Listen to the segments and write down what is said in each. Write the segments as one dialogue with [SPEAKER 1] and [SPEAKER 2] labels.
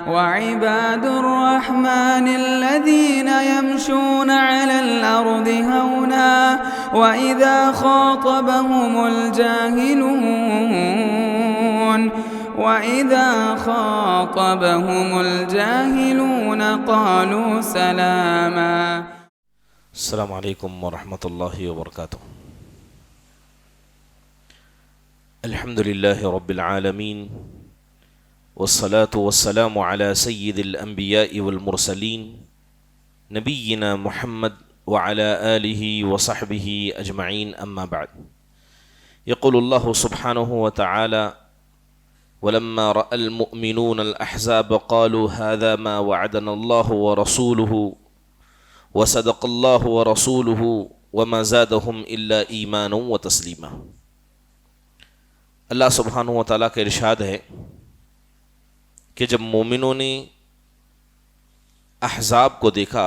[SPEAKER 1] وعباد الرحمن الذين يمشون على الأرض هونا وإذا خاطبهم الجاهلون قالوا سلاما.
[SPEAKER 2] السلام علیکم ورحمۃ اللہ وبرکاتہ. الحمد للہ رب العالمین والصلاة والسلام على سید الانبیاء والمرسلین نبینا محمد وعلى آلہ وصحبہ اجمعین، اما بعد. یقول اللہ سبحانہ وتعالی: ولما رأى المؤمنون الأحزاب قالوا هذا ما وعدنا الله ورسوله وصدق الله ورسوله وما زادهم إلا إيمانا وتسليما. اللہ سبحانہ وتعالیٰ کا ارشاد ہے کہ جب مومنوں نے احزاب کو دیکھا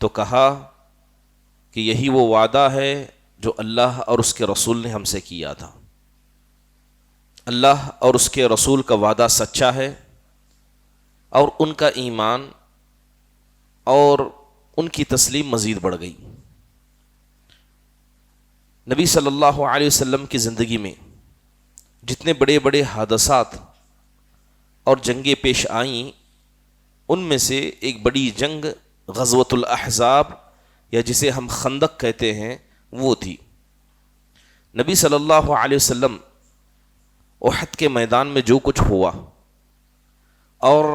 [SPEAKER 2] تو کہا کہ یہی وہ وعدہ ہے جو اللہ اور اس کے رسول نے ہم سے کیا تھا. اللہ اور اس کے رسول کا وعدہ سچا ہے اور ان کا ایمان اور ان کی تسلیم مزید بڑھ گئی. نبی صلی اللہ علیہ وسلم کی زندگی میں جتنے بڑے بڑے حادثات اور جنگیں پیش آئیں، ان میں سے ایک بڑی جنگ غزوۃ الاحزاب یا جسے ہم خندق کہتے ہیں وہ تھی. نبی صلی اللہ علیہ وسلم احد کے میدان میں جو کچھ ہوا اور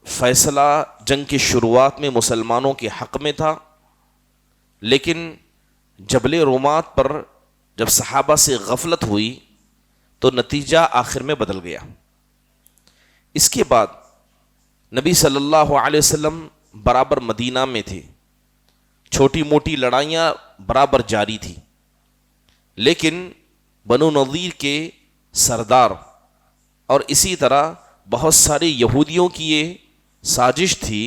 [SPEAKER 2] فیصلہ جنگ کی شروعات میں مسلمانوں کے حق میں تھا، لیکن جبل رومات پر جب صحابہ سے غفلت ہوئی تو نتیجہ آخر میں بدل گیا. اس کے بعد نبی صلی اللہ علیہ وسلم برابر مدینہ میں تھے، چھوٹی موٹی لڑائیاں برابر جاری تھی، لیکن بنو نضیر کے سردار اور اسی طرح بہت سارے یہودیوں کی یہ سازش تھی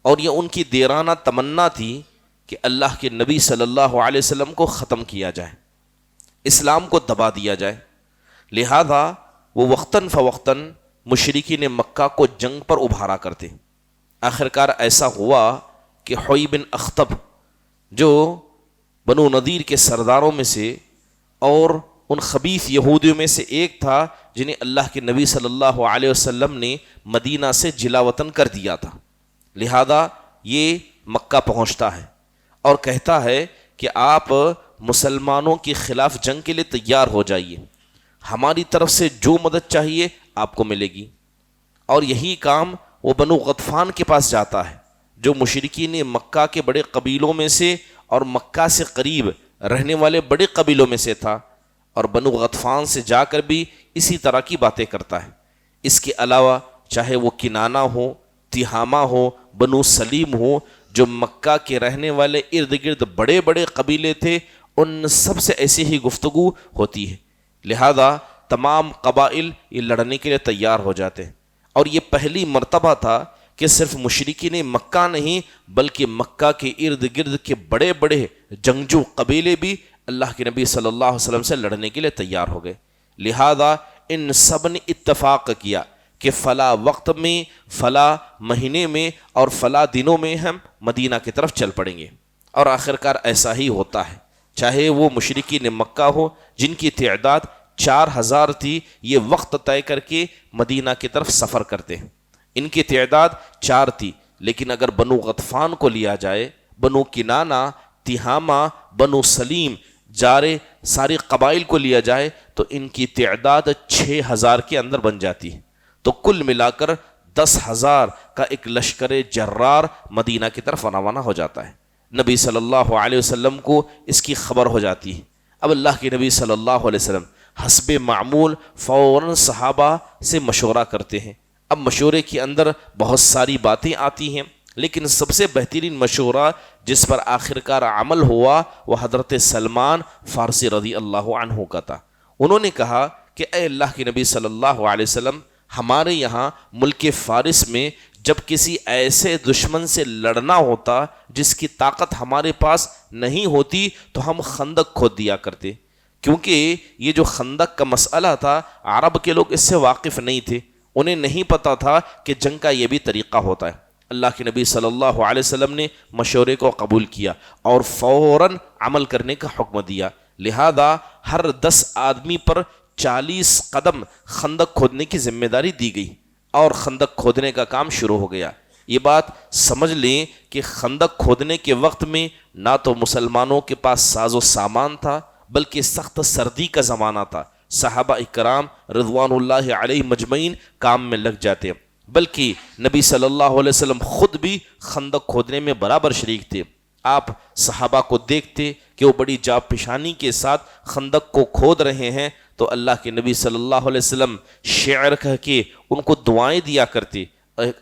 [SPEAKER 2] اور یہ ان کی دیرانہ تمنا تھی کہ اللہ کے نبی صلی اللہ علیہ وسلم کو ختم کیا جائے، اسلام کو دبا دیا جائے. لہذا وہ وقتاً فوقتاً مشرکین مکہ کو جنگ پر ابھارا کرتے. آخرکار ایسا ہوا کہ حوی بن اخطب جو بنو نضیر کے سرداروں میں سے اور ان خبیث یہودیوں میں سے ایک تھا جنہیں اللہ کے نبی صلی اللہ علیہ وسلم نے مدینہ سے جلا وطن کر دیا تھا. لہذا یہ مکہ پہنچتا ہے اور کہتا ہے کہ آپ مسلمانوں کے خلاف جنگ کے لیے تیار ہو جائیے، ہماری طرف سے جو مدد چاہیے آپ کو ملے گی. اور یہی کام وہ بنو غطفان کے پاس جاتا ہے جو مشرکین مکہ کے بڑے قبیلوں میں سے اور مکہ سے قریب رہنے والے بڑے قبیلوں میں سے تھا، اور بنو غطفان سے جا کر بھی اسی طرح کی باتیں کرتا ہے. اس کے علاوہ چاہے وہ کنانہ ہو، تہامہ ہو، بنو سلیم ہو، جو مکہ کے رہنے والے ارد گرد بڑے بڑے قبیلے تھے، ان سب سے ایسی ہی گفتگو ہوتی ہے. لہذا تمام قبائل یہ لڑنے کے لیے تیار ہو جاتے ہیں. اور یہ پہلی مرتبہ تھا کہ صرف مشرکین مکہ نہیں بلکہ مکہ کے ارد گرد کے بڑے بڑے جنگجو قبیلے بھی اللہ کے نبی صلی اللہ علیہ وسلم سے لڑنے کے لیے تیار ہو گئے. لہذا ان سب نے اتفاق کیا کہ فلاں وقت میں، فلاں مہینے میں اور فلاں دنوں میں ہم مدینہ کی طرف چل پڑیں گے. اور آخرکار ایسا ہی ہوتا ہے. چاہے وہ مشرکین مکہ ہو جن کی تعداد 4000 تھی، یہ وقت طے کر کے مدینہ کی طرف سفر کرتے ہیں. ان کی تعداد 4 تھی، لیکن اگر بنو غطفان کو لیا جائے، بنو کنانہ، تہامہ، بنو سلیم، سارے قبائل کو لیا جائے تو ان کی تعداد 6000 کے اندر بن جاتی ہے. تو کل ملا کر 10,000 کا ایک لشکر جرار مدینہ کی طرف روانہ ہو جاتا ہے. نبی صلی اللہ علیہ وسلم کو اس کی خبر ہو جاتی ہے. اب اللہ کے نبی صلی اللہ علیہ وسلم حسب معمول فوراً صحابہ سے مشورہ کرتے ہیں. اب مشورے کے اندر بہت ساری باتیں آتی ہیں، لیکن سب سے بہترین مشورہ جس پر آخرکار عمل ہوا وہ حضرت سلمان فارسی رضی اللہ عنہ کا تھا. انہوں نے کہا کہ اے اللہ کے نبی صلی اللہ علیہ وسلم، ہمارے یہاں ملک فارس میں جب کسی ایسے دشمن سے لڑنا ہوتا جس کی طاقت ہمارے پاس نہیں ہوتی تو ہم خندق کھود دیا کرتے، کیونکہ یہ جو خندق کا مسئلہ تھا عرب کے لوگ اس سے واقف نہیں تھے. انہیں نہیں پتا تھا کہ جنگ کا یہ بھی طریقہ ہوتا ہے۔ اللہ کے نبی صلی اللہ علیہ وسلم نے مشورے کو قبول کیا اور فوراً عمل کرنے کا حکم دیا۔ لہذا ہر 10 آدمی پر 40 قدم خندق کھودنے کی ذمہ داری دی گئی اور خندق کھودنے کا کام شروع ہو گیا۔ یہ بات سمجھ لیں کہ خندق کھودنے کے وقت میں نہ تو مسلمانوں کے پاس ساز و سامان تھا بلکہ سخت سردی کا زمانہ تھا۔ صحابہ اکرام رضوان اللہ علیہ مجمعین کام میں لگ جاتے، بلکہ نبی صلی اللہ علیہ وسلم خود بھی خندق کھودنے میں برابر شریک تھے۔ آپ صحابہ کو دیکھتے کہ وہ بڑی جاپشانی کے ساتھ خندق کو کھود رہے ہیں تو اللہ کے نبی صلی اللہ علیہ وسلم شعر کہہ کے ان کو دعائیں دیا کرتے۔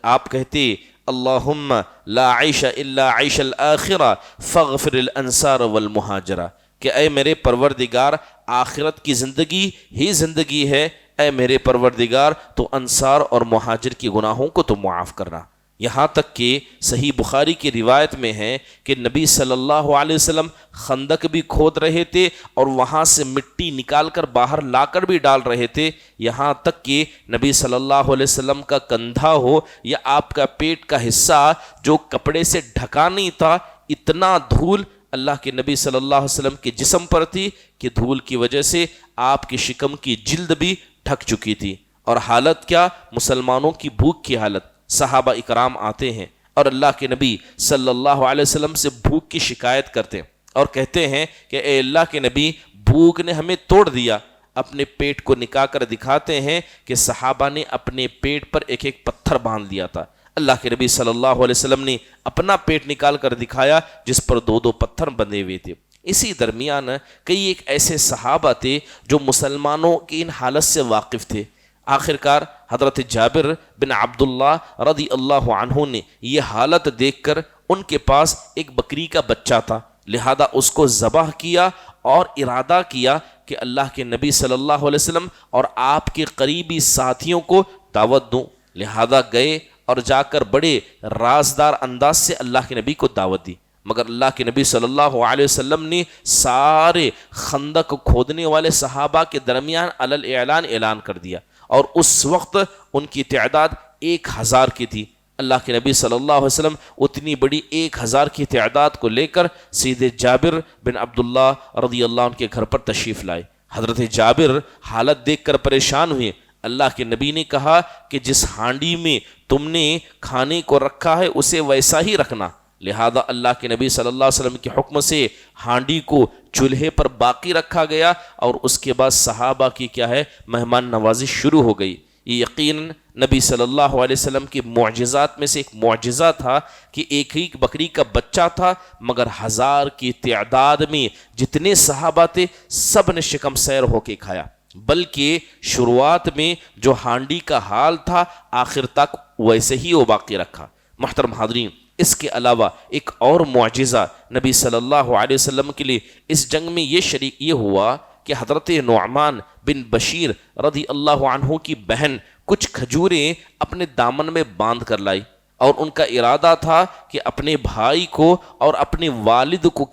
[SPEAKER 2] آپ کہتے اللہم لا عیش الا عیش الآخرہ فاغفر الانصار والمہاجرہ، کہ اے میرے پروردگار آخرت کی زندگی ہی زندگی ہے، اے میرے پروردگار تو انصار اور مہاجر کی گناہوں کو تو معاف کرنا۔ یہاں تک کہ صحیح بخاری کی روایت میں ہے کہ نبی صلی اللہ علیہ وسلم خندق بھی کھود رہے تھے اور وہاں سے مٹی نکال کر باہر لا کر بھی ڈال رہے تھے، یہاں تک کہ نبی صلی اللہ علیہ وسلم کا کندھا ہو یا آپ کا پیٹ کا حصہ جو کپڑے سے ڈھکا نہیں تھا، اتنا دھول اللہ کے نبی صلی اللہ علیہ وسلم کے جسم پر تھی کہ دھول کی وجہ سے آپ کی شکم کی جلد بھی ڈھک چکی تھی۔ اور حالت کیا؟ مسلمانوں کی بھوک کی حالت۔ صحابہ اکرام آتے ہیں اور اللہ کے نبی صلی اللہ علیہ وسلم سے بھوک کی شکایت کرتے ہیں اور کہتے ہیں کہ اے اللہ کے نبی، بھوک نے ہمیں توڑ دیا۔ اپنے پیٹ کو نکال کر دکھاتے ہیں کہ صحابہ نے اپنے پیٹ پر ایک ایک پتھر باندھ دیا تھا۔ اللہ کے نبی صلی اللہ علیہ وسلم نے اپنا پیٹ نکال کر دکھایا جس پر 2 پتھر بندھے ہوئے تھے۔ اسی درمیان کئی ایک ایسے صحابہ تھے جو مسلمانوں کی ان حالت سے واقف تھے۔ آخرکار حضرت جابر بن عبداللہ رضی اللہ عنہ نے یہ حالت دیکھ کر، ان کے پاس ایک بکری کا بچہ تھا، لہذا اس کو ذبح کیا اور ارادہ کیا کہ اللہ کے نبی صلی اللہ علیہ وسلم اور آپ کے قریبی ساتھیوں کو دعوت دوں۔ لہذا گئے اور جا کر بڑے رازدار انداز سے اللہ کے نبی کو دعوت دی، مگر اللہ کے نبی صلی اللہ علیہ وسلم نے سارے خندق کھودنے والے صحابہ کے درمیان علی اعلان کر دیا، اور اس وقت ان کی تعداد 1000 کی تھی۔ اللہ کے نبی صلی اللہ علیہ وسلم اتنی بڑی 1000 کی تعداد کو لے کر سیدھے جابر بن عبداللہ رضی اللہ عنہ کے گھر پر تشریف لائے۔ حضرت جابر حالت دیکھ کر پریشان ہوئے۔ اللہ کے نبی نے کہا کہ جس ہانڈی میں تم نے کھانے کو رکھا ہے اسے ویسا ہی رکھنا۔ لہذا اللہ کے نبی صلی اللہ علیہ وسلم کے حکم سے ہانڈی کو چولہے پر باقی رکھا گیا، اور اس کے بعد صحابہ کی مہمان نوازی شروع ہو گئی۔ یہ یقیناً نبی صلی اللہ علیہ وسلم کے معجزات میں سے ایک معجزہ تھا کہ ایک ہی بکری کا بچہ تھا، مگر 1000 کی تعداد میں جتنے صحابہ تھے سب نے شکم سیر ہو کے کھایا، بلکہ شروعات میں جو ہانڈی کا حال تھا آخر تک ویسے ہی وہ باقی رکھا۔ محترم حاضرین، اس کے علاوہ ایک اور معجزہ نبی صلی اللہ علیہ وسلم کے لیے اس جنگ میں یہ ہوا کہ حضرت نعمان بن بشیر رضی اللہ عنہ کی بہن کچھ کھجوریں اپنے دامن میں باندھ کر لائی، اور ان کا ارادہ تھا کہ اپنے بھائی کو اور اپنے والد کو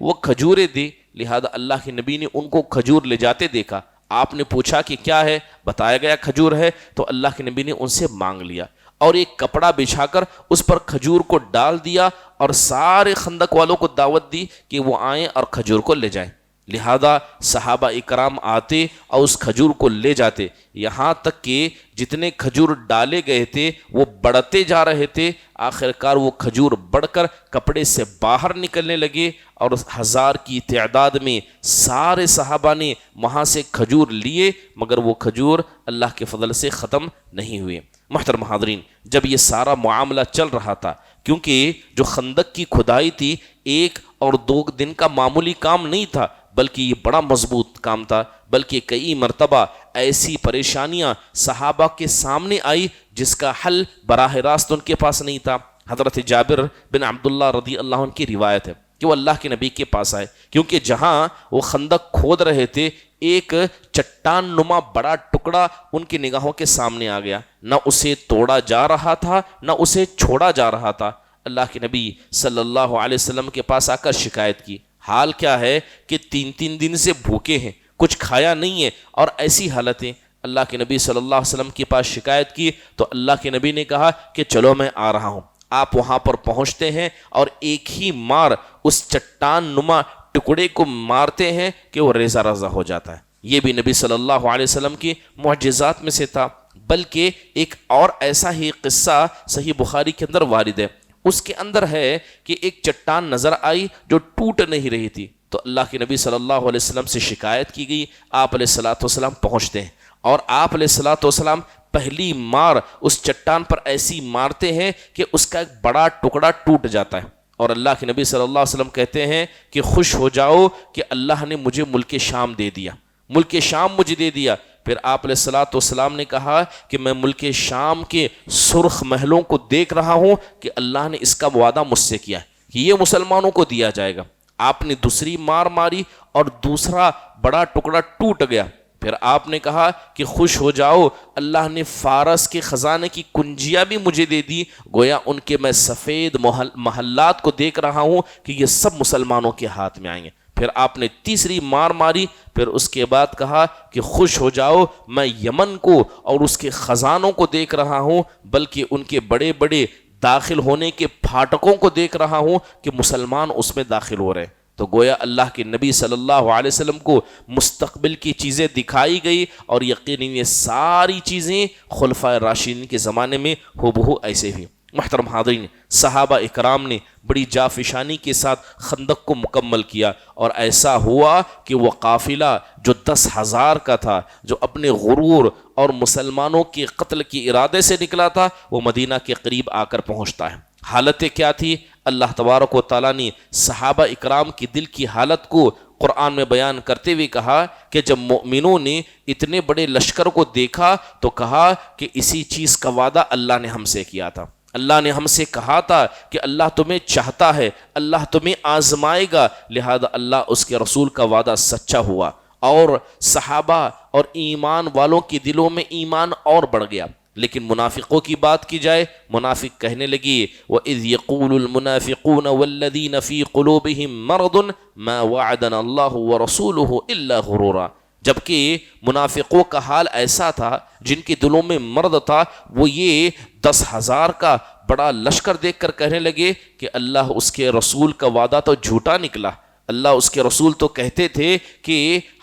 [SPEAKER 2] وہ کھجوریں دے۔ لہذا اللہ کے نبی نے ان کو کھجور لے جاتے دیکھا۔ آپ نے پوچھا کہ کیا ہے؟ بتایا گیا کھجور ہے، تو اللہ کے نبی نے ان سے مانگ لیا اور ایک کپڑا بچھا کر اس پر کھجور کو ڈال دیا، اور سارے خندق والوں کو دعوت دی کہ وہ آئیں اور کھجور کو لے جائیں۔ لہذا صحابہ اکرام آتے اور اس کھجور کو لے جاتے، یہاں تک کہ جتنے کھجور ڈالے گئے تھے وہ بڑھتے جا رہے تھے۔ آخرکار وہ کھجور بڑھ کر کپڑے سے باہر نکلنے لگے، اور 1000 کی تعداد میں سارے صحابہ نے وہاں سے کھجور لیے، مگر وہ کھجور اللہ کے فضل سے ختم نہیں ہوئے۔ محترم حاضرین، جب یہ سارا معاملہ چل رہا تھا، کیونکہ جو خندق کی کھدائی تھی 1 اور 2 دن کا معمولی کام نہیں تھا، بلکہ یہ بڑا مضبوط کام تھا، بلکہ کئی مرتبہ ایسی پریشانیاں صحابہ کے سامنے آئی جس کا حل براہ راست ان کے پاس نہیں تھا۔ حضرت جابر بن عبداللہ رضی اللہ عنہ کی روایت ہے کہ وہ اللہ کے نبی کے پاس آئے، کیونکہ جہاں وہ خندق کھود رہے تھے ایک چٹان نما بڑا ٹکڑا ان کی نگاہوں کے سامنے آ گیا، نہ اسے توڑا جا رہا تھا نہ اسے چھوڑا جا رہا تھا۔ اللہ کے نبی صلی اللہ علیہ وسلم کے پاس آ کر شکایت کی، حال کیا ہے کہ 3 دن سے بھوکے ہیں، کچھ کھایا نہیں ہے اور ایسی حالتیں۔ اللہ کے نبی صلی اللہ علیہ وسلم کے پاس شکایت کی تو اللہ کے نبی نے کہا کہ چلو میں آ رہا ہوں۔ آپ وہاں پر پہنچتے ہیں اور ایک ہی مار اس چٹان نما ٹکڑے کو مارتے ہیں کہ وہ ریزہ ریزہ ہو جاتا ہے۔ یہ بھی نبی صلی اللہ علیہ وسلم کی معجزات میں سے تھا۔ بلکہ ایک اور ایسا ہی قصہ صحیح بخاری کے اندر وارد ہے، اس کے اندر ہے کہ ایک چٹان نظر آئی جو ٹوٹ نہیں رہی تھی، تو اللہ کے نبی صلی اللہ علیہ وسلم سے شکایت کی گئی۔ آپ علیہ الصلوۃ والسلام پہنچتے ہیں اور آپ علیہ الصلوۃ والسلام پہلی مار اس چٹان پر ایسی مارتے ہیں کہ اس کا ایک بڑا ٹکڑا ٹوٹ جاتا ہے، اور اللہ کے نبی صلی اللہ علیہ وسلم کہتے ہیں کہ خوش ہو جاؤ کہ اللہ نے مجھے ملک شام دے دیا، ملک شام مجھے دے دیا۔ پھر آپ علیہ الصلوۃ والسلام نے کہا کہ میں ملک شام کے سرخ محلوں کو دیکھ رہا ہوں کہ اللہ نے اس کا وعدہ مجھ سے کیا ہے کہ یہ مسلمانوں کو دیا جائے گا۔ آپ نے دوسری مار ماری اور دوسرا بڑا ٹکڑا ٹوٹ گیا۔ پھر آپ نے کہا کہ خوش ہو جاؤ، اللہ نے فارس کے خزانے کی کنجیاں بھی مجھے دے دی، گویا ان کے میں سفید محلات کو دیکھ رہا ہوں کہ یہ سب مسلمانوں کے ہاتھ میں آئیں گے۔ پھر آپ نے تیسری مار ماری، پھر اس کے بعد کہا کہ خوش ہو جاؤ، میں یمن کو اور اس کے خزانوں کو دیکھ رہا ہوں، بلکہ ان کے بڑے بڑے داخل ہونے کے پھاٹکوں کو دیکھ رہا ہوں کہ مسلمان اس میں داخل ہو رہے ہیں۔ تو گویا اللہ کے نبی صلی اللہ علیہ وسلم کو مستقبل کی چیزیں دکھائی گئی، اور یقیناً یہ ساری چیزیں خلفائے راشدین کے زمانے میں ہو ایسے ہی۔ محترم حاضرین، صحابہ اکرام نے بڑی جافشانی کے ساتھ خندق کو مکمل کیا، اور ایسا ہوا کہ وہ قافلہ جو 10,000 کا تھا، جو اپنے غرور اور مسلمانوں کے قتل کے ارادے سے نکلا تھا، وہ مدینہ کے قریب آ کر پہنچتا ہے۔ حالتیں کیا تھی؟ اللہ تبارک و تعالیٰ نے صحابہ اکرام کی دل کی حالت کو قرآن میں بیان کرتے ہوئے کہا کہ جب مومنوں نے اتنے بڑے لشکر کو دیکھا تو کہا کہ اسی چیز کا وعدہ اللہ نے ہم سے کیا تھا، اللہ نے ہم سے کہا تھا کہ اللہ تمہیں چاہتا ہے، اللہ تمہیں آزمائے گا، لہذا اللہ اس کے رسول کا وعدہ سچا ہوا، اور صحابہ اور ایمان والوں کے دلوں میں ایمان اور بڑھ گیا۔ لیکن منافقوں کی بات کی جائے، منافق کہنے لگی وَإِذْ يَقُولُ الْمُنَافِقُونَ وَالَّذِينَ فِي قُلُوبِهِم مَّرَضٌ مَّا وَعَدَنَا اللَّهُ وَرَسُولُهُ إِلَّا غُرُورًا، جبکہ منافقوں کا حال ایسا تھا جن کے دلوں میں مرض تھا، وہ یہ 10,000 کا بڑا لشکر دیکھ کر کہنے لگے کہ اللہ اس کے رسول کا وعدہ تو جھوٹا نکلا، اللہ اس کے رسول تو کہتے تھے کہ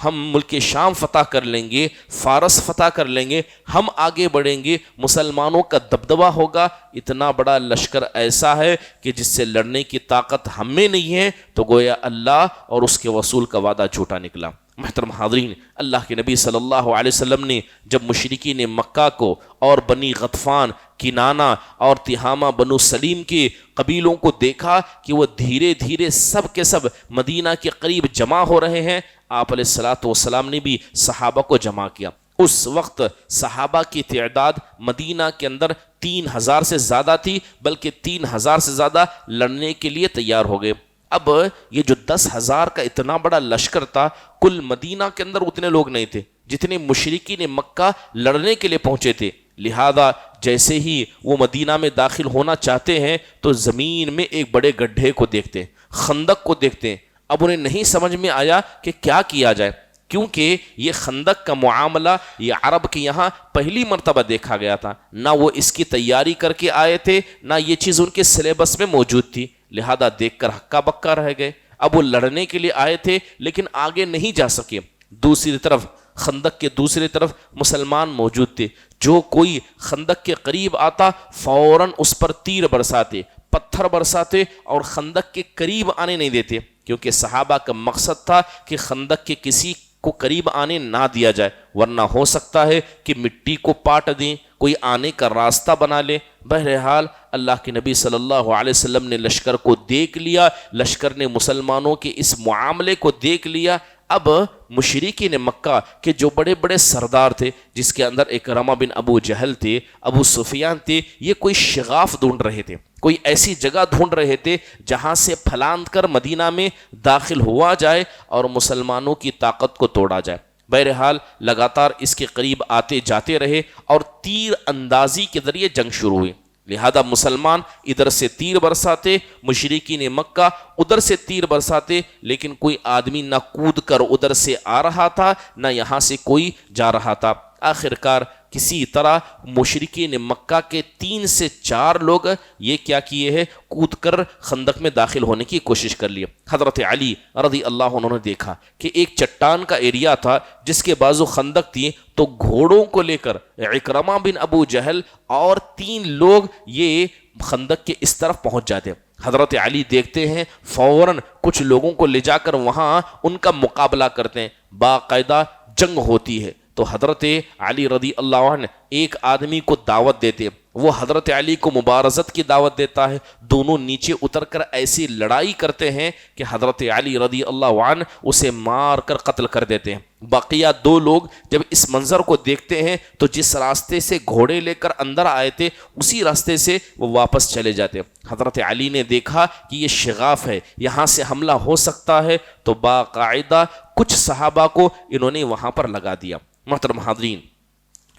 [SPEAKER 2] ہم ملک شام فتح کر لیں گے، فارس فتح کر لیں گے، ہم آگے بڑھیں گے، مسلمانوں کا دبدبہ ہوگا، اتنا بڑا لشکر ایسا ہے کہ جس سے لڑنے کی طاقت ہم میں نہیں ہے، تو گویا اللہ اور اس کے رسول کا وعدہ جھوٹا نکلا۔ محترم حاضرین، اللہ کے نبی صلی اللہ علیہ وسلم نے جب مشرکین مکہ کو اور بنی غطفان، کنانہ اور تہامہ بنو سلیم کے قبیلوں کو دیکھا کہ وہ دھیرے دھیرے سب کے سب مدینہ کے قریب جمع ہو رہے ہیں، آپ علیہ الصلوۃ والسلام نے بھی صحابہ کو جمع کیا۔ اس وقت صحابہ کی تعداد مدینہ کے اندر 3,000 سے زیادہ تھی، بلکہ 3,000 سے زیادہ لڑنے کے لیے تیار ہو گئے۔ اب یہ جو 10,000 کا اتنا بڑا لشکر تھا، کل مدینہ کے اندر اتنے لوگ نہیں تھے جتنے مشرکین مکہ لڑنے کے لیے پہنچے تھے، لہذا جیسے ہی وہ مدینہ میں داخل ہونا چاہتے ہیں تو زمین میں ایک بڑے گڈھے کو دیکھتے ہیں، خندق کو دیکھتے ہیں۔ اب انہیں نہیں سمجھ میں آیا کہ کیا کیا جائے، کیونکہ یہ خندق کا معاملہ یہ عرب کے یہاں پہلی مرتبہ دیکھا گیا تھا، نہ وہ اس کی تیاری کر کے آئے تھے، نہ یہ چیز ان کے سلیبس میں موجود تھی، لہذا دیکھ کر ہکا بکا رہ گئے۔ اب وہ لڑنے کے لیے آئے تھے لیکن آگے نہیں جا سکے۔ دوسری طرف خندق کے دوسری طرف مسلمان موجود تھے، جو کوئی خندق کے قریب آتا فوراً اس پر تیر برساتے، پتھر برساتے اور خندق کے قریب آنے نہیں دیتے، کیونکہ صحابہ کا مقصد تھا کہ خندق کے کسی کو قریب آنے نہ دیا جائے، ورنہ ہو سکتا ہے کہ مٹی کو پاٹ دیں، کوئی آنے کا راستہ بنا لے۔ بہرحال اللہ کے نبی صلی اللہ علیہ وسلم نے لشکر کو دیکھ لیا، لشکر نے مسلمانوں کے اس معاملے کو دیکھ لیا۔ اب مشرکین مکہ کے جو بڑے بڑے سردار تھے، جس کے اندر اکرمہ بن ابو جہل تھے، ابو سفیان تھے، یہ کوئی شغاف ڈھونڈ رہے تھے، کوئی ایسی جگہ ڈھونڈ رہے تھے جہاں سے پھلانگ کر مدینہ میں داخل ہوا جائے اور مسلمانوں کی طاقت کو توڑا جائے۔ بہرحال لگاتار اس کے قریب آتے جاتے رہے اور تیر اندازی کے ذریعے جنگ شروع ہوئی، لہذا مسلمان ادھر سے تیر برساتے، مشرکین مکہ ادھر سے تیر برساتے، لیکن کوئی آدمی نہ کود کر ادھر سے آ رہا تھا نہ یہاں سے کوئی جا رہا تھا۔ آخر کار کسی طرح مشرکین مکہ کے 3 سے 4 لوگ یہ کیا کیے ہیں، کود کر خندق میں داخل ہونے کی کوشش کر لی۔ حضرت علی رضی اللہ عنہ نے دیکھا کہ ایک چٹان کا ایریا تھا جس کے بازو خندق تھی، تو گھوڑوں کو لے کر عکرمہ بن ابو جہل اور 3 لوگ یہ خندق کے اس طرف پہنچ جاتے۔ حضرت علی دیکھتے ہیں، فوراً کچھ لوگوں کو لے جا کر وہاں ان کا مقابلہ کرتے ہیں، باقاعدہ جنگ ہوتی ہے۔ تو حضرت علی رضی اللہ عنہ ایک آدمی کو دعوت دیتے، وہ حضرت علی کو مبارزت کی دعوت دیتا ہے، دونوں نیچے اتر کر ایسی لڑائی کرتے ہیں کہ حضرت علی رضی اللہ عنہ اسے مار کر قتل کر دیتے ہیں۔ بقیہ 2 لوگ جب اس منظر کو دیکھتے ہیں تو جس راستے سے گھوڑے لے کر اندر آئے تھے اسی راستے سے وہ واپس چلے جاتے ہیں۔ حضرت علی نے دیکھا کہ یہ شغاف ہے، یہاں سے حملہ ہو سکتا ہے، تو باقاعدہ کچھ صحابہ کو انہوں نے وہاں پر لگا دیا۔ محترم حاضرین،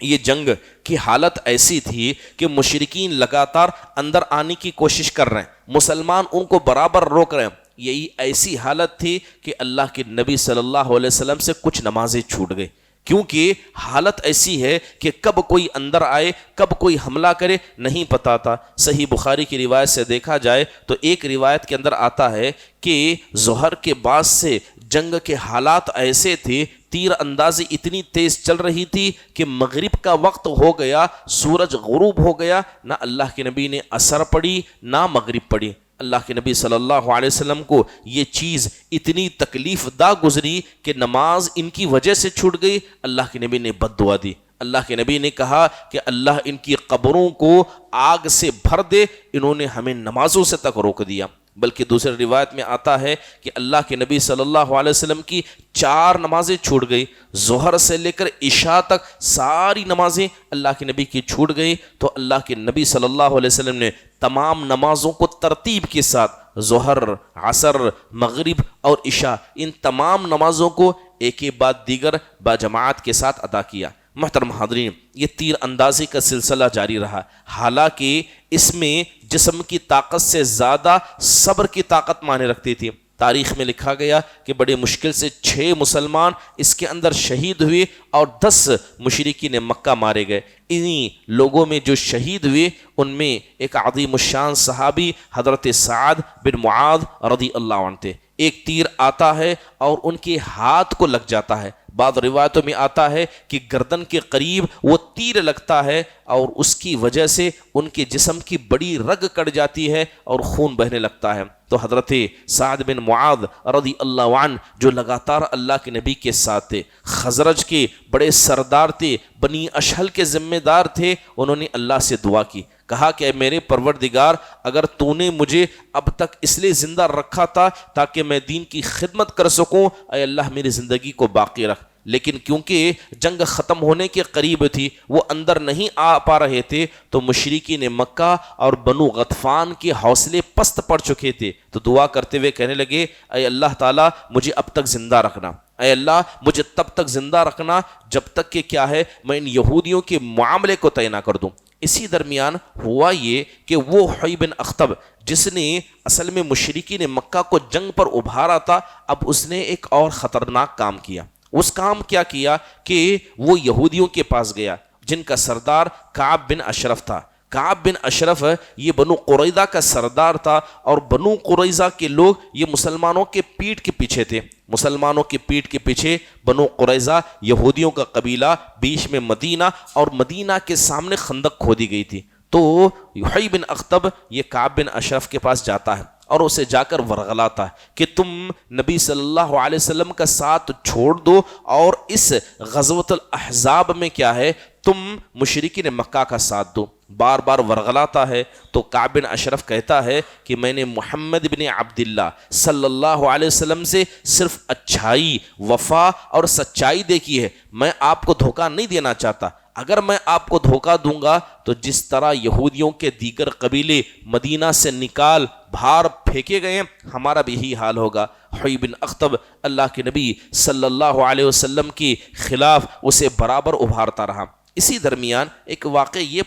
[SPEAKER 2] یہ جنگ کی حالت ایسی تھی کہ مشرکین لگاتار اندر آنے کی کوشش کر رہے ہیں، مسلمان ان کو برابر روک رہے ہیں۔ یہی ایسی حالت تھی کہ اللہ کے نبی صلی اللہ علیہ وسلم سے کچھ نمازیں چھوٹ گئی، کیونکہ حالت ایسی ہے کہ کب کوئی اندر آئے، کب کوئی حملہ کرے نہیں پتا تھا۔ صحیح بخاری کی روایت سے دیکھا جائے تو ایک روایت کے اندر آتا ہے کہ ظہر کے بعد سے جنگ کے حالات ایسے تھے، تیر اندازی اتنی تیز چل رہی تھی کہ مغرب کا وقت ہو گیا، سورج غروب ہو گیا، نہ اللہ کے نبی نے عصر پڑھی نہ مغرب پڑھی۔ اللہ کے نبی صلی اللہ علیہ وسلم کو یہ چیز اتنی تکلیف دہ گزری کہ نماز ان کی وجہ سے چھوٹ گئی۔ اللہ کے نبی نے بد دعا دی، اللہ کے نبی نے کہا کہ اللہ ان کی قبروں کو آگ سے بھر دے، انہوں نے ہمیں نمازوں سے تک روک دیا۔ بلکہ دوسری روایت میں آتا ہے کہ اللہ کے نبی صلی اللہ علیہ وسلم کی 4 نمازیں چھوٹ گئی، ظہر سے لے کر عشاء تک ساری نمازیں اللہ کے نبی کی چھوٹ گئی۔ تو اللہ کے نبی صلی اللہ علیہ وسلم نے تمام نمازوں کو ترتیب کے ساتھ، ظہر، عصر، مغرب اور عشاء، ان تمام نمازوں کو ایک کے بعد دیگر باجماعت کے ساتھ ادا کیا۔ محترم حاضرین، یہ تیر اندازی کا سلسلہ جاری رہا، حالانکہ اس میں جسم کی طاقت سے زیادہ صبر کی طاقت معنی رکھتی تھی۔ تاریخ میں لکھا گیا کہ بڑے مشکل سے 6 مسلمان اس کے اندر شہید ہوئے اور 10 مشرکین مکہ مارے گئے۔ انہی لوگوں میں جو شہید ہوئے ان میں ایک عظیم الشان صحابی حضرت سعد بن معاذ رضی اللہ عنہ تھے۔ ایک تیر آتا ہے اور ان کے ہاتھ کو لگ جاتا ہے، بعض روایتوں میں آتا ہے کہ گردن کے قریب وہ تیر لگتا ہے اور اس کی وجہ سے ان کے جسم کی بڑی رگ کٹ جاتی ہے اور خون بہنے لگتا ہے۔ تو حضرت سعد بن معاذ رضی اللہ عنہ جو لگاتار اللہ کے نبی کے ساتھ تھے، خزرج کے بڑے سردار تھے، بنی اشہل کے ذمہ دار تھے، انہوں نے اللہ سے دعا کی، کہا کہ اے میرے پروردگار، اگر تو نے مجھے اب تک اس لیے زندہ رکھا تھا تاکہ میں دین کی خدمت کر سکوں، اے اللہ میری زندگی کو باقی رکھ۔ لیکن کیونکہ جنگ ختم ہونے کے قریب تھی، وہ اندر نہیں آ پا رہے تھے، تو مشرکین مکہ اور بنو غطفان کے حوصلے پست پڑ چکے تھے، تو دعا کرتے ہوئے کہنے لگے، اے اللہ تعالیٰ مجھے اب تک زندہ رکھنا، اے اللہ مجھے تب تک زندہ رکھنا جب تک کہ کیا ہے میں ان یہودیوں کے معاملے کو طے نہ کر دوں۔ اسی درمیان ہوا یہ کہ وہ حوی بن اخطب جس نے اصل میں مشرکین مکہ کو جنگ پر ابھارا تھا، اب اس نے ایک اور خطرناک کام کیا۔ اس کام کیا کیا کہ وہ یہودیوں کے پاس گیا جن کا سردار کعب بن اشرف تھا۔ کعب بن اشرف یہ بنو قریظہ کا سردار تھا، اور بنو قریظہ کے لوگ یہ مسلمانوں کے پیٹھ کے پیچھے تھے۔ مسلمانوں کے پیٹھ کے پیچھے بنو قریظہ یہودیوں کا قبیلہ، بیچ میں مدینہ، اور مدینہ کے سامنے خندق کھودی گئی تھی۔ تو حوی بن اخطب یہ کعب بن اشرف کے پاس جاتا ہے اور اسے جا کر ورغلاتا ہے کہ تم نبی صلی اللہ علیہ وسلم کا ساتھ چھوڑ دو اور اس غزوۃ الاحزاب میں کیا ہے تم مشرکین مکہ کا ساتھ دو۔ بار بار ورغلاتا ہے تو کعب بن اشرف کہتا ہے کہ میں نے محمد بن عبداللہ صلی اللہ علیہ وسلم سے صرف اچھائی، وفا اور سچائی دیکھی ہے، میں آپ کو دھوکہ نہیں دینا چاہتا۔ اگر میں آپ کو دھوکہ دوں گا تو جس طرح یہودیوں کے دیگر قبیلے مدینہ سے نکال باہر پھینکے گئے ہمارا بھی یہی حال ہوگا۔ حوی بن اخطب اللہ کے نبی صلی اللہ علیہ وسلم کے خلاف اسے برابر ابھارتا رہا۔ اسی درمیان ایک واقعہ یہ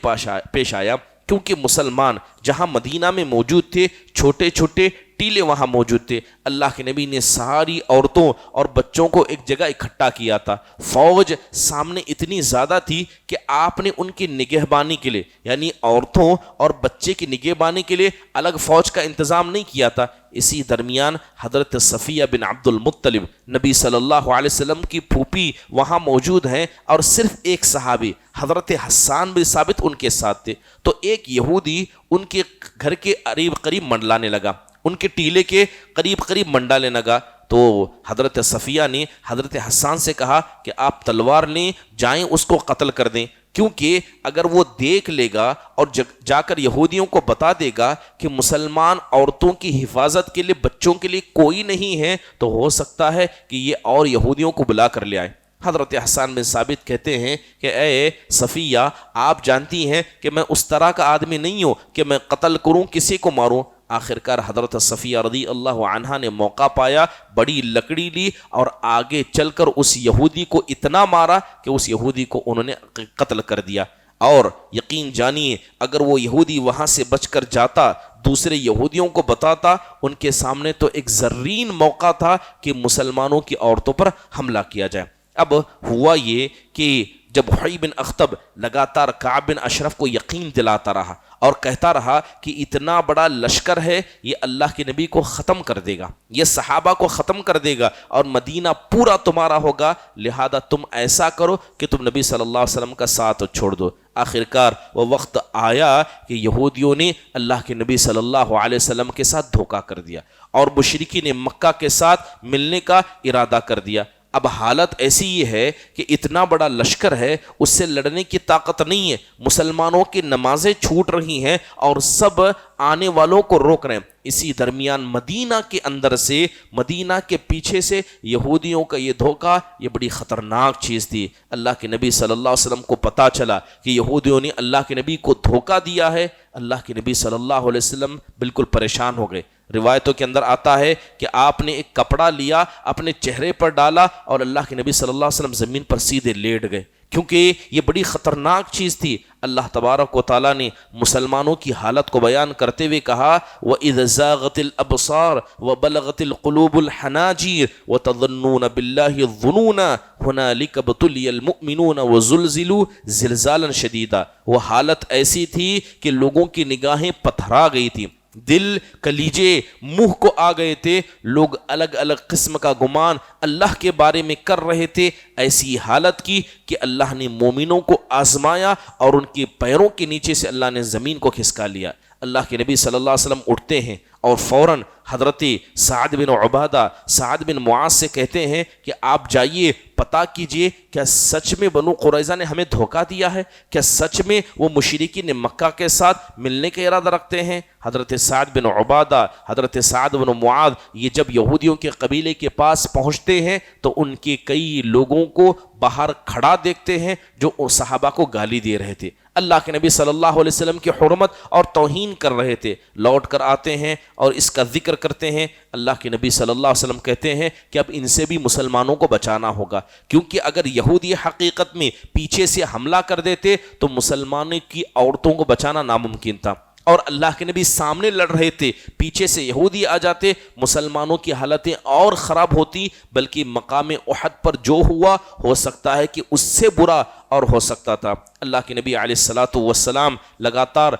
[SPEAKER 2] پیش آیا، کیونکہ مسلمان جہاں مدینہ میں موجود تھے چھوٹے چھوٹے ٹیلے وہاں موجود تھے. اللہ کے نبی نے ساری عورتوں اور بچوں کو ایک جگہ اکٹھا کیا تھا. فوج سامنے اتنی زیادہ تھی کہ آپ نے ان کی نگہبانی کے لیے یعنی عورتوں اور بچے کی نگہبانی کے لیے الگ فوج کا انتظام نہیں کیا تھا. اسی درمیان حضرت صفیہ بن عبد المطلب نبی صلی اللہ علیہ وسلم کی پھوپھی وہاں موجود ہیں اور صرف ایک صحابی حضرت حسان بن ثابت ان کے ساتھ تھے. تو ایک یہودی ان کے گھر کے قریب منڈلانے لگا, ان کے ٹیلے کے قریب منڈانے لگا. تو حضرت صفیہ نے حضرت حسان سے کہا کہ آپ تلوار لیں, جائیں اس کو قتل کر دیں, کیونکہ اگر وہ دیکھ لے گا اور جا کر یہودیوں کو بتا دے گا کہ مسلمان عورتوں کی حفاظت کے لیے بچوں کے لیے کوئی نہیں ہے تو ہو سکتا ہے کہ یہ اور یہودیوں کو بلا کر لے آئے. حضرت حسان بن ثابت کہتے ہیں کہ اے صفیہ, آپ جانتی ہیں کہ میں اس طرح کا آدمی نہیں ہوں کہ میں قتل کروں, کسی کو ماروں. آخرکار حضرت صفیہ رضی اللہ عنہا نے موقع پایا, بڑی لکڑی لی اور آگے چل کر اس یہودی کو اتنا مارا کہ اس یہودی کو انہوں نے قتل کر دیا. اور یقین جانیے اگر وہ یہودی وہاں سے بچ کر جاتا, دوسرے یہودیوں کو بتاتا, ان کے سامنے تو ایک زرین موقع تھا کہ مسلمانوں کی عورتوں پر حملہ کیا جائے. اب ہوا یہ کہ جب حی بن اخطب لگاتار کعب بن اشرف کو یقین دلاتا رہا اور کہتا رہا کہ اتنا بڑا لشکر ہے, یہ اللہ کے نبی کو ختم کر دے گا, یہ صحابہ کو ختم کر دے گا اور مدینہ پورا تمہارا ہوگا, لہذا تم ایسا کرو کہ تم نبی صلی اللہ علیہ وسلم کا ساتھ چھوڑ دو. آخرکار وہ وقت آیا کہ یہودیوں نے اللہ کے نبی صلی اللہ علیہ وسلم کے ساتھ دھوکہ کر دیا اور مشرکین مکہ کے ساتھ ملنے کا ارادہ کر دیا. اب حالت ایسی یہ ہے کہ اتنا بڑا لشکر ہے, اس سے لڑنے کی طاقت نہیں ہے, مسلمانوں کی نمازیں چھوٹ رہی ہیں اور سب آنے والوں کو روک رہے ہیں. اسی درمیان مدینہ کے اندر سے, مدینہ کے پیچھے سے یہودیوں کا یہ دھوکہ, یہ بڑی خطرناک چیز تھی. اللہ کے نبی صلی اللہ علیہ وسلم کو پتا چلا کہ یہودیوں نے اللہ کے نبی کو دھوکہ دیا ہے. اللہ کے نبی صلی اللہ علیہ وسلم بالکل پریشان ہو گئے. روایتوں کے اندر آتا ہے کہ آپ نے ایک کپڑا لیا, اپنے چہرے پر ڈالا اور اللہ کے نبی صلی اللہ علیہ وسلم زمین پر سیدھے لیٹ گئے, کیونکہ یہ بڑی خطرناک چیز تھی. اللہ تبارک و تعالیٰ نے مسلمانوں کی حالت کو بیان کرتے ہوئے کہا وَإِذْ زَاغَتِ الْأَبْصَارُ وَبَلَغَتِ الْقُلُوبُ الْحَنَاجِرَ وَتَظُنُّونَ بِاللَّهِ الظُّنُونَ هُنَالِكَ ابْتُلِيَ الْمُؤْمِنُونَ وَزُلْزِلُوا زِلْزَالًا شَدِيدًا. وہ حالت ایسی تھی کہ لوگوں کی نگاہیں پتھرا گئی تھی, دل کلیجے منہ کو آ گئے تھے, لوگ الگ الگ قسم کا گمان اللہ کے بارے میں کر رہے تھے. ایسی حالت کی کہ اللہ نے مومنوں کو آزمایا اور ان کے پیروں کے نیچے سے اللہ نے زمین کو کھسکا لیا. اللہ کے نبی صلی اللہ علیہ وسلم اٹھتے ہیں اور فوراً حضرت سعد بن عبادہ, سعد بن معاذ سے کہتے ہیں کہ آپ جائیے پتا کیجئے کیا سچ میں بنو قریظہ نے ہمیں دھوکہ دیا ہے, کیا سچ میں وہ مشرکین مکہ کے ساتھ ملنے کا ارادہ رکھتے ہیں. حضرت سعد بن عبادہ, حضرت سعد بن معاذ یہ جب یہودیوں کے قبیلے کے پاس پہنچتے ہیں تو ان کے کئی لوگوں کو باہر کھڑا دیکھتے ہیں جو صحابہ کو گالی دے رہے تھے, اللہ کے نبی صلی اللہ علیہ وسلم کی حرمت اور توہین کر رہے تھے. لوٹ کر آتے ہیں اور اس کا ذکر کرتے ہیں. اللہ کے نبی صلی اللہ علیہ وسلم کہتے ہیں کہ اب ان سے بھی مسلمانوں کو بچانا ہوگا, کیونکہ اگر یہودی حقیقت میں پیچھے سے حملہ کر دیتے تو مسلمانوں کی عورتوں کو بچانا ناممکن تھا. اور اللہ کے نبی سامنے لڑ رہے تھے, پیچھے سے یہودی آ جاتے, مسلمانوں کی حالتیں اور خراب ہوتی, بلکہ مقام احد پر جو ہوا ہو سکتا ہے کہ اس سے برا اور ہو سکتا تھا. اللہ کے نبی علیہ الصلاۃ والسلام لگاتار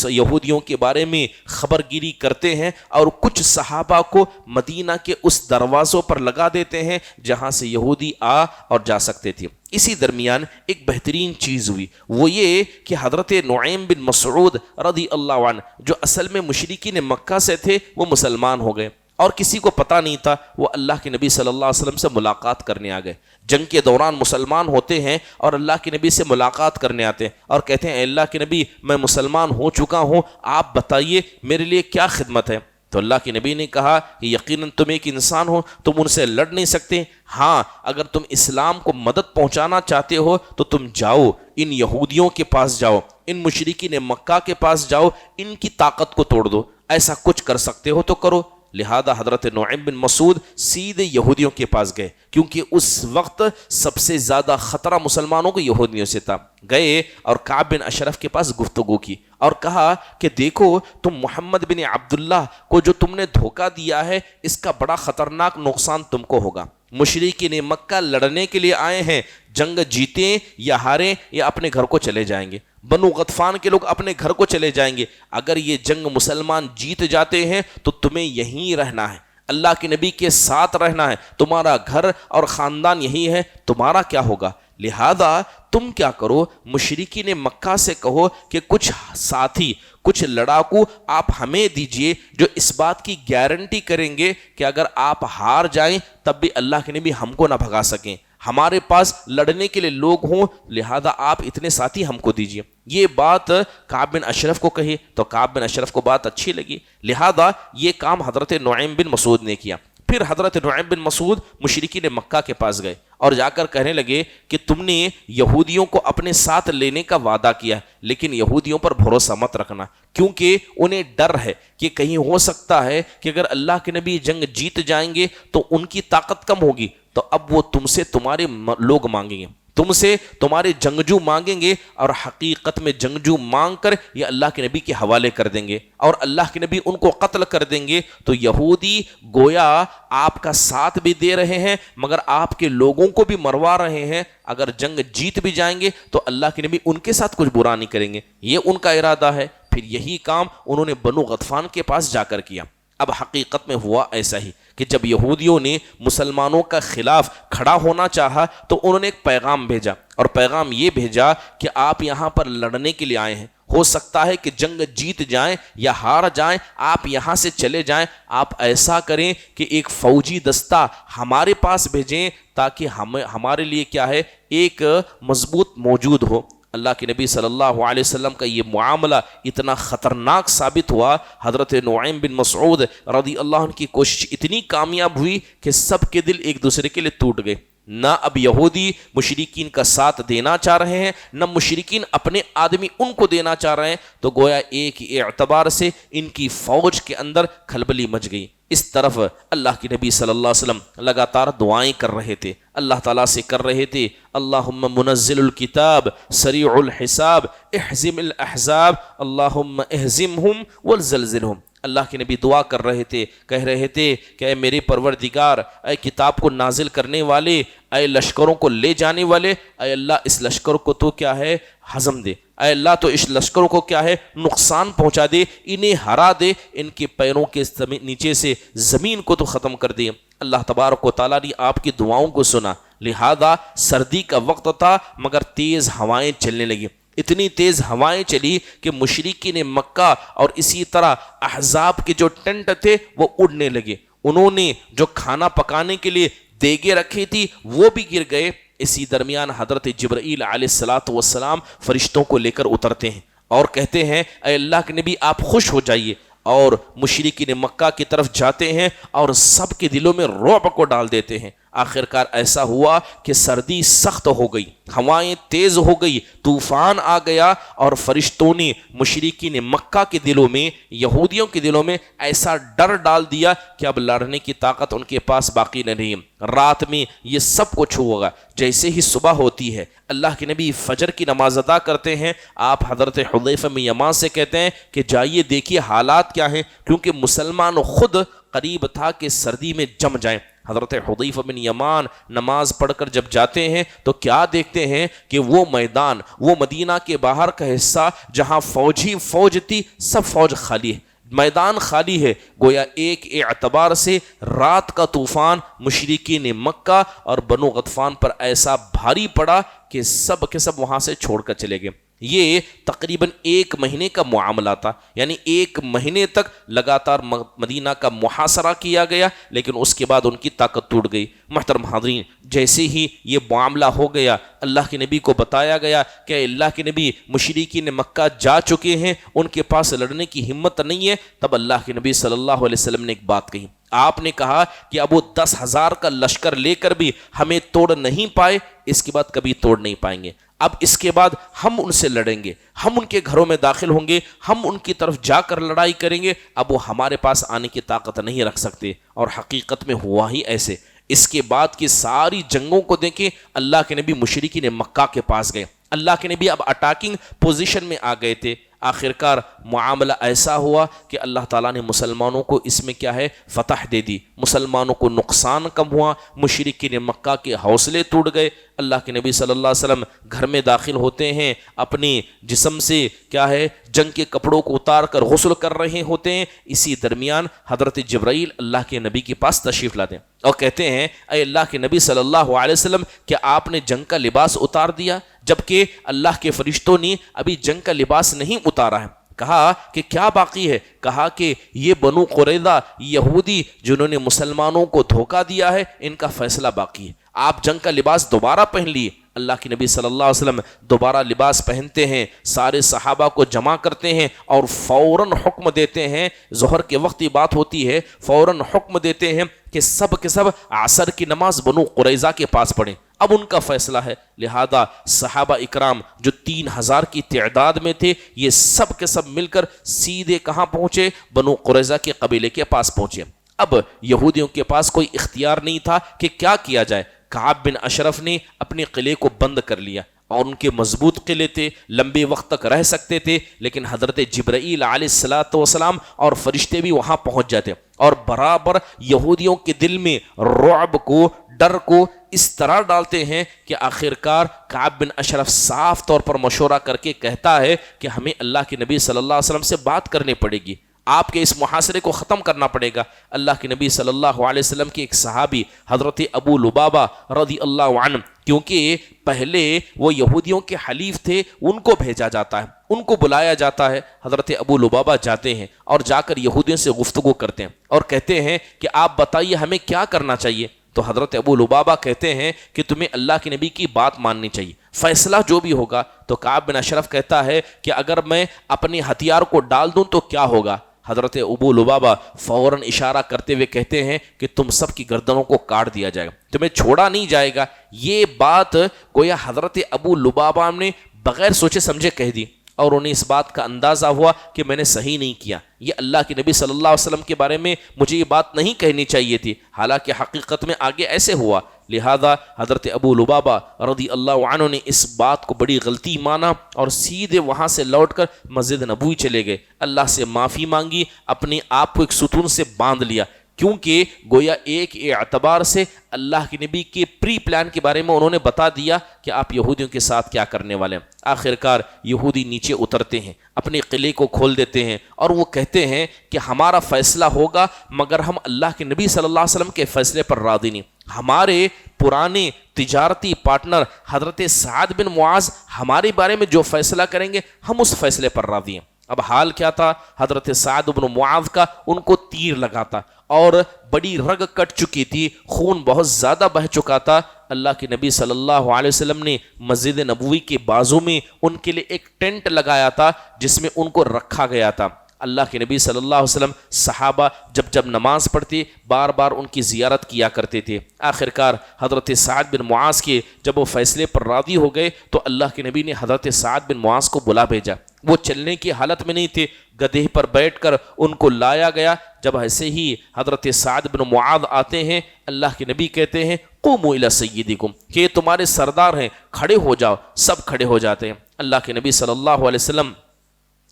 [SPEAKER 2] یہودیوں کے بارے میں خبر گیری کرتے ہیں اور کچھ صحابہ کو مدینہ کے اس دروازوں پر لگا دیتے ہیں جہاں سے یہودی آ اور جا سکتے تھے. اسی درمیان ایک بہترین چیز ہوئی, وہ یہ کہ حضرت نعیم بن مسعود رضی اللہ عنہ جو اصل میں مشرکین مکہ سے تھے وہ مسلمان ہو گئے اور کسی کو پتہ نہیں تھا. وہ اللہ کے نبی صلی اللہ علیہ وسلم سے ملاقات کرنے آ گئے. جنگ کے دوران مسلمان ہوتے ہیں اور اللہ کے نبی سے ملاقات کرنے آتے ہیں اور کہتے ہیں اے اللہ کے نبی میں مسلمان ہو چکا ہوں, آپ بتائیے میرے لیے کیا خدمت ہے. تو اللہ کے نبی نے کہا کہ یقیناً تم ایک انسان ہو, تم ان سے لڑ نہیں سکتے. ہاں اگر تم اسلام کو مدد پہنچانا چاہتے ہو تو تم جاؤ, ان یہودیوں کے پاس جاؤ, ان مشرکین مکہ کے پاس جاؤ, ان کی طاقت کو توڑ دو. ایسا کچھ کر سکتے ہو تو کرو. لہذا حضرت نعیم بن مسعود سیدھے یہودیوں کے پاس گئے, کیونکہ اس وقت سب سے زیادہ خطرہ مسلمانوں کو یہودیوں سے تھا. گئے اور کعب بن اشرف کے پاس گفتگو کی اور کہا کہ دیکھو تم محمد بن عبداللہ کو جو تم نے دھوکہ دیا ہے اس کا بڑا خطرناک نقصان تم کو ہوگا۔ مشرکین مکہ لڑنے کے لیے آئے ہیں، جنگ جیتیں یا ہاریں یا اپنے گھر کو چلے جائیں گے۔ بنو غطفان کے لوگ اپنے گھر کو چلے جائیں گے۔ اگر یہ جنگ مسلمان جیت جاتے ہیں تو تمہیں یہیں رہنا ہے، اللہ کے نبی کے ساتھ رہنا ہے، تمہارا گھر اور خاندان یہی ہے، تمہارا کیا ہوگا؟ لہذا تم کیا کرو، مشرکین مکہ سے کہو کہ کچھ ساتھی، کچھ لڑاکو آپ ہمیں دیجئے جو اس بات کی گارنٹی کریں گے کہ اگر آپ ہار جائیں تب بھی اللہ کے نبی ہم کو نہ بھگا سکیں، ہمارے پاس لڑنے کے لیے لوگ ہوں، لہذا آپ اتنے ساتھی ہم کو دیجئے۔ یہ بات کعب بن اشرف کو کہی تو کعب بن اشرف کو بات اچھی لگی، لہذا یہ کام حضرت نعیم بن مسعود نے کیا۔ پھر حضرت نعیم بن مسعود مشرکین مکہ کے پاس گئے اور جا کر کہنے لگے کہ تم نے یہودیوں کو اپنے ساتھ لینے کا وعدہ کیا، لیکن یہودیوں پر بھروسہ مت رکھنا، کیونکہ انہیں ڈر ہے کہ کہیں ہو سکتا ہے کہ اگر اللہ کے نبی جنگ جیت جائیں گے تو ان کی طاقت کم ہوگی، تو اب وہ تم سے تمہارے لوگ مانگیں گے، تم سے تمہارے جنگجو مانگیں گے، اور حقیقت میں جنگجو مانگ کر یہ اللہ کے نبی کے حوالے کر دیں گے اور اللہ کے نبی ان کو قتل کر دیں گے، تو یہودی گویا آپ کا ساتھ بھی دے رہے ہیں مگر آپ کے لوگوں کو بھی مروا رہے ہیں، اگر جنگ جیت بھی جائیں گے تو اللہ کے نبی ان کے ساتھ کچھ برا نہیں کریں گے، یہ ان کا ارادہ ہے۔ پھر یہی کام انہوں نے بنو غطفان کے پاس جا کر کیا۔ اب حقیقت میں ہوا ایسا ہی کہ جب یہودیوں نے مسلمانوں کا خلاف کھڑا ہونا چاہا تو انہوں نے ایک پیغام بھیجا، اور پیغام یہ بھیجا کہ آپ یہاں پر لڑنے کے لیے آئے ہیں، ہو سکتا ہے کہ جنگ جیت جائیں یا ہار جائیں، آپ یہاں سے چلے جائیں، آپ ایسا کریں کہ ایک فوجی دستہ ہمارے پاس بھیجیں تاکہ ہمارے لیے کیا ہے ایک مضبوط موجود ہو۔ اللہ کے نبی صلی اللہ علیہ وسلم کا یہ معاملہ اتنا خطرناک ثابت ہوا، حضرت نعیم بن مسعود رضی اللہ عنہ کی کوشش اتنی کامیاب ہوئی کہ سب کے دل ایک دوسرے کے لیے ٹوٹ گئے، نہ اب یہودی مشرکین کا ساتھ دینا چاہ رہے ہیں، نہ مشرکین اپنے آدمی ان کو دینا چاہ رہے ہیں، تو گویا ایک اعتبار سے ان کی فوج کے اندر کھلبلی مچ گئی۔ اس طرف اللہ کے نبی صلی اللہ علیہ وسلم لگاتار دعائیں کر رہے تھے، اللہ تعالیٰ سے کر رہے تھے، اللہم منزل الکتاب سریع الحساب احزم الاحزاب اللہم احزمہم والزلزلہم۔ اللہ کے نبی دعا کر رہے تھے، کہہ رہے تھے کہ اے میرے پروردگار، اے کتاب کو نازل کرنے والے، اے لشکروں کو لے جانے والے، اے اللہ اس لشکر کو تو کیا ہے ہضم دے، اے اللہ تو اس لشکروں کو کیا ہے نقصان پہنچا دے، انہیں ہرا دے، ان کے پیروں کے نیچے سے زمین کو تو ختم کر دے۔ اللہ تبارک و تعالیٰ نے آپ کی دعاؤں کو سنا، لہذا سردی کا وقت تھا مگر تیز ہوائیں چلنے لگی، اتنی تیز ہوائیں چلی کہ مشرکین مکہ اور اسی طرح احزاب کے جو ٹینٹ تھے وہ اڑنے لگے، انہوں نے جو کھانا پکانے کے لیے دیگیں رکھی تھی وہ بھی گر گئے۔ اسی درمیان حضرت جبرائیل علیہ السلام فرشتوں کو لے کر اترتے ہیں اور کہتے ہیں اے اللہ کے نبی آپ خوش ہو جائیے، اور مشرکین مکہ کی طرف جاتے ہیں اور سب کے دلوں میں رعب کو ڈال دیتے ہیں۔ آخرکار ایسا ہوا کہ سردی سخت ہو گئی، ہوائیں تیز ہو گئی، طوفان آ گیا، اور فرشتوں نے مشرکین مکہ کے دلوں میں، یہودیوں کے دلوں میں ایسا ڈر ڈال دیا کہ اب لڑنے کی طاقت ان کے پاس باقی نہ رہی۔ رات میں یہ سب کچھ ہوگا، جیسے ہی صبح ہوتی ہے اللہ کے نبی فجر کی نماز ادا کرتے ہیں، آپ حضرت حذیفہ بن یمان سے کہتے ہیں کہ جائیے دیکھیے حالات کیا ہیں، کیونکہ مسلمان خود قریب تھا کہ سردی میں جم جائیں۔ حضرت حذیفہ بن یمان نماز پڑھ کر جب جاتے ہیں تو کیا دیکھتے ہیں کہ وہ میدان، وہ مدینہ کے باہر کا حصہ جہاں فوج ہی فوج تھی، سب فوج خالی ہے، میدان خالی ہے۔ گویا ایک اعتبار سے رات کا طوفان مشرکین مکہ اور بنو غطفان پر ایسا بھاری پڑا کہ سب کے سب وہاں سے چھوڑ کر چلے گئے۔ یہ تقریباً 1 مہینے کا معاملہ تھا، یعنی 1 مہینے تک لگاتار مدینہ کا محاصرہ کیا گیا، لیکن اس کے بعد ان کی طاقت ٹوٹ گئی۔ محترم حاضرین، جیسے ہی یہ معاملہ ہو گیا اللہ کے نبی کو بتایا گیا کہ اللہ کے نبی مشرکین مکہ جا چکے ہیں، ان کے پاس لڑنے کی ہمت نہیں ہے، تب اللہ کے نبی صلی اللہ علیہ وسلم نے ایک بات کہی، آپ نے کہا کہ اب وہ 10,000 کا لشکر لے کر بھی ہمیں توڑ نہیں پائے، اس کے بعد کبھی توڑ نہیں پائیں گے، اب اس کے بعد ہم ان سے لڑیں گے، ہم ان کے گھروں میں داخل ہوں گے، ہم ان کی طرف جا کر لڑائی کریں گے، اب وہ ہمارے پاس آنے کی طاقت نہیں رکھ سکتے۔ اور حقیقت میں ہوا ہی ایسے۔ اس کے بعد کی ساری جنگوں کو دیکھیں، اللہ کے نبی مشرکین مکہ کے پاس گئے، اللہ کے نبی اب اٹیکنگ پوزیشن میں آ گئے تھے، آخرکار معاملہ ایسا ہوا کہ اللہ تعالیٰ نے مسلمانوں کو اس میں کیا ہے فتح دے دی، مسلمانوں کو نقصان کم ہوا، مشرکین مکہ کے حوصلے ٹوٹ گئے۔ اللہ کے نبی صلی اللہ علیہ وسلم گھر میں داخل ہوتے ہیں، اپنی جسم سے کیا ہے جنگ کے کپڑوں کو اتار کر غسل کر رہے ہوتے ہیں، اسی درمیان حضرت جبرائیل اللہ کے نبی کے پاس تشریف لاتے ہیں اور کہتے ہیں اے اللہ کے نبی صلی اللہ علیہ وسلم کیا آپ نے جنگ کا لباس اتار دیا؟ جبکہ اللہ کے فرشتوں نے ابھی جنگ کا لباس نہیں اتارا ہے۔ کہا کہ کیا باقی ہے؟ کہا کہ یہ بنو قریظہ یہودی جنہوں نے مسلمانوں کو دھوکہ دیا ہے، ان کا فیصلہ باقی ہے، آپ جنگ کا لباس دوبارہ پہن لیے۔ اللہ کے نبی صلی اللہ علیہ وسلم دوبارہ لباس پہنتے ہیں، سارے صحابہ کو جمع کرتے ہیں اور فوراً حکم دیتے ہیں، ظہر کے وقت یہ بات ہوتی ہے، فوراً حکم دیتے ہیں کہ سب کے سب عصر کی نماز بنو قریظہ کے پاس پڑھیں۔ اب ان کا فیصلہ ہے، لہذا صحابہ اکرام جو 3000 کی تعداد میں تھے، یہ سب کے سب مل کر سیدھے کہاں پہنچے؟ بنو قریظہ کے قبیلے کے پاس پہنچے۔ اب یہودیوں کے پاس کوئی اختیار نہیں تھا کہ کیا کیا جائے۔ کعب بن اشرف نے اپنے قلعے کو بند کر لیا، اور ان کے مضبوط قلعے تھے، لمبے وقت تک رہ سکتے تھے، لیکن حضرت جبرائیل علیہ السلام اور فرشتے بھی وہاں پہنچ جاتے اور برابر یہودیوں کے دل میں رعب کو، ڈر کو اس طرح ڈالتے ہیں کہ آخرکار کعب بن اشرف صاف طور پر مشورہ کر کے کہتا ہے کہ ہمیں اللہ کے نبی صلی اللہ علیہ وسلم سے بات کرنی پڑے گی، آپ کے اس محاصرے کو ختم کرنا پڑے گا۔ اللہ کے نبی صلی اللہ علیہ وسلم کے ایک صحابی حضرت ابو لبابہ رضی اللہ عنہ، کیونکہ پہلے وہ یہودیوں کے حلیف تھے، ان کو بھیجا جاتا ہے، ان کو بلایا جاتا ہے۔ حضرت ابو لبابہ جاتے ہیں اور جا کر یہودیوں سے گفتگو کرتے ہیں اور کہتے ہیں کہ آپ بتائیے ہمیں کیا کرنا چاہیے؟ تو حضرت ابو لبابہ کہتے ہیں کہ تمہیں اللہ کے نبی کی بات ماننی چاہیے، فیصلہ جو بھی ہوگا۔ تو کعب بن اشرف کہتا ہے کہ اگر میں اپنے ہتھیار کو ڈال دوں تو کیا ہوگا؟ حضرت ابو لبابہ فوراً اشارہ کرتے ہوئے کہتے ہیں کہ تم سب کی گردنوں کو کاٹ دیا جائے گا، تمہیں چھوڑا نہیں جائے گا۔ یہ بات گویا حضرت ابو لبابہ نے بغیر سوچے سمجھے کہہ دی، اور انہیں اس بات کا اندازہ ہوا کہ میں نے صحیح نہیں کیا، یہ اللہ کے نبی صلی اللہ علیہ وسلم کے بارے میں مجھے یہ بات نہیں کہنی چاہیے تھی، حالانکہ حقیقت میں آگے ایسے ہوا۔ لہذا حضرت ابو لبابہ رضی اللہ عنہ نے اس بات کو بڑی غلطی مانا اور سیدھے وہاں سے لوٹ کر مسجد نبوی چلے گئے، اللہ سے معافی مانگی، اپنے آپ کو ایک ستون سے باندھ لیا، کیونکہ گویا ایک اعتبار سے اللہ کے نبی کے پری پلان کے بارے میں انہوں نے بتا دیا کہ آپ یہودیوں کے ساتھ کیا کرنے والے ہیں۔ آخرکار یہودی نیچے اترتے ہیں، اپنے قلعے کو کھول دیتے ہیں اور وہ کہتے ہیں کہ ہمارا فیصلہ ہوگا، مگر ہم اللہ کے نبی صلی اللہ علیہ وسلم کے فیصلے پر راضی نہیں۔ ہمارے پرانے تجارتی پارٹنر حضرت سعد بن معاذ ہمارے بارے میں جو فیصلہ کریں گے ہم اس فیصلے پر راضی ہیں۔ اب حال کیا تھا؟ حضرت سعد بن معاذ کا ان کو تیر لگا تھا اور بڑی رگ کٹ چکی تھی، خون بہت زیادہ بہہ چکا تھا۔ اللہ کے نبی صلی اللہ علیہ وسلم نے مسجد نبوی کے بازو میں ان کے لیے ایک ٹینٹ لگایا تھا جس میں ان کو رکھا گیا تھا۔ اللہ کے نبی صلی اللہ علیہ وسلم صحابہ جب نماز پڑھتے بار بار ان کی زیارت کیا کرتے تھے۔ آخرکار حضرت سعد بن معاذ کے جب وہ فیصلے پر راضی ہو گئے تو اللہ کے نبی نے حضرت سعد بن معاذ کو بلا بھیجا۔ وہ چلنے کی حالت میں نہیں تھے، گدھے پر بیٹھ کر ان کو لایا گیا۔ جب ایسے ہی حضرت سعد بن معاذ آتے ہیں، اللہ کے نبی کہتے ہیں قوموا الی سیدکم، کہ یہ تمہارے سردار ہیں، کھڑے ہو جاؤ۔ سب کھڑے ہو جاتے ہیں۔ اللہ کے نبی صلی اللہ علیہ وسلم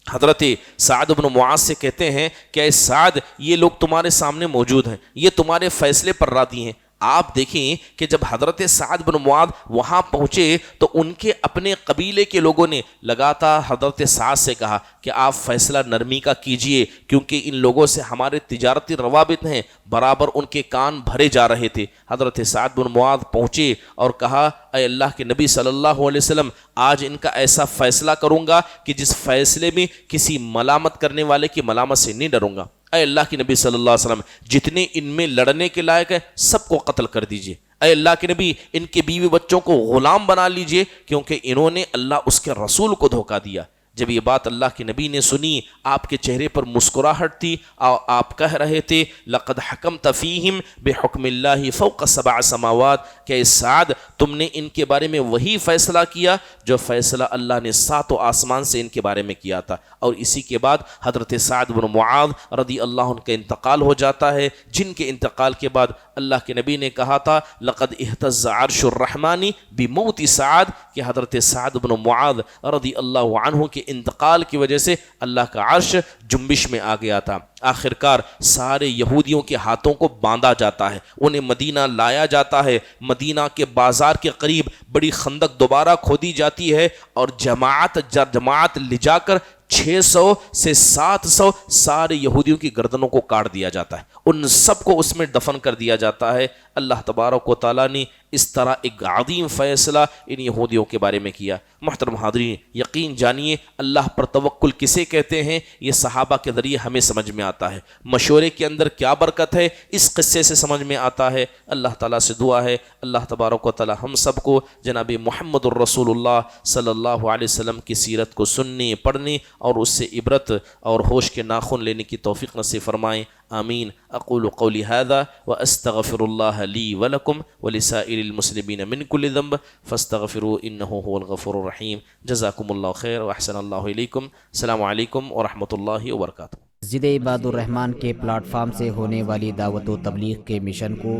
[SPEAKER 2] حضرت سعد بن معاذ سے کہتے ہیں کہ اے سعد، یہ لوگ تمہارے سامنے موجود ہیں، یہ تمہارے فیصلے پر راضی ہیں۔ آپ دیکھیں کہ جب حضرت سعد بن معاذ وہاں پہنچے تو ان کے اپنے قبیلے کے لوگوں نے لگاتار حضرت سعد سے کہا کہ آپ فیصلہ نرمی کا کیجئے، کیونکہ ان لوگوں سے ہمارے تجارتی روابط ہیں۔ برابر ان کے کان بھرے جا رہے تھے۔ حضرت سعد بن معاذ پہنچے اور کہا اے اللہ کے نبی صلی اللہ علیہ وسلم، آج ان کا ایسا فیصلہ کروں گا کہ جس فیصلے میں کسی ملامت کرنے والے کی ملامت سے نہیں ڈروں گا۔ اے اللہ کے نبی صلی اللہ علیہ وسلم، جتنے ان میں لڑنے کے لائق ہیں سب کو قتل کر دیجئے۔ اے اللہ کے نبی، ان کے بیوی بچوں کو غلام بنا لیجئے، کیونکہ انہوں نے اللہ اس کے رسول کو دھوکہ دیا۔ جب یہ بات اللہ کے نبی نے سنی، آپ کے چہرے پر مسکراہٹ تھی اور آپ کہہ رہے تھے لقد حکمت فیہم بحکم اللہ فوق 7 سماوات، کہ اے سعد، تم نے ان کے بارے میں وہی فیصلہ کیا جو فیصلہ اللہ نے 7 آسمان سے ان کے بارے میں کیا تھا۔ اور اسی کے بعد حضرت سعد بن معاذ رضی اللہ عنہ کا انتقال ہو جاتا ہے، جن کے انتقال کے بعد اللہ کے نبی نے کہا تھا لقد اہتز عرش الرحمن بموت سعد، کہ حضرت سعد بن معاذ رضی اللہ عنہ کے انتقال کی وجہ سے اللہ کا عرش جنبش میں آ گیا تھا۔ آخرکار سارے یہودیوں کے ہاتھوں کو باندھا جاتا ہے، انہیں مدینہ لایا جاتا ہے، مدینہ کے بازار کے قریب بڑی خندق دوبارہ کھودی جاتی ہے اور جماعت لے جا کر 600 سے 700 سارے یہودیوں کی گردنوں کو کاٹ دیا جاتا ہے، ان سب کو اس میں دفن کر دیا جاتا ہے۔ اللہ تبارک و تعالیٰ نے اس طرح ایک عظیم فیصلہ ان یہودیوں کے بارے میں کیا۔ محترم حاضرین، یقین جانیے اللہ پر توکل کسے کہتے ہیں یہ صحابہ کے ذریعے ہمیں سمجھ میں آتا ہے۔ مشورے کے اندر کیا برکت ہے اس قصے سے سمجھ میں آتا ہے۔ اللہ تعالیٰ سے دعا ہے اللہ تبارک و تعالیٰ ہم سب کو جناب محمد الرسول اللہ صلی اللہ علیہ وسلم کی سیرت کو سننے، پڑھنے اور اس سے عبرت اور ہوش کے ناخن لینے کی توفیق نصیب فرمائیں، آمین۔ اقول قولی هذا واستغفر الله لي ولكم ولسائر المسلمين من كل ذنب فاستغفروه انه هو الغفور الرحیم۔ جزاکم اللہ خیر واحسن اللہ الیکم۔ السلام علیکم ورحمۃ اللہ وبرکاتہ۔
[SPEAKER 3] مسجد عباد الرحمن کے پلیٹ فارم سے ہونے والی دعوت و تبلیغ کے مشن کو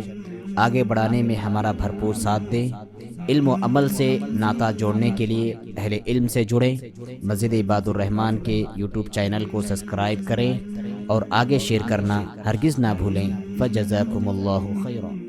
[SPEAKER 3] آگے بڑھانے میں ہمارا بھرپور ساتھ دیں۔ علم و عمل سے ناطہ جوڑنے کے لیے اہل علم سے جڑیں۔ مسجد عباد الرحمن کے یوٹیوب چینل کو سبسکرائب کریں اور آگے شیئر کرنا ہرگز نہ بھولیں۔ فجزاکم اللہ خیرا۔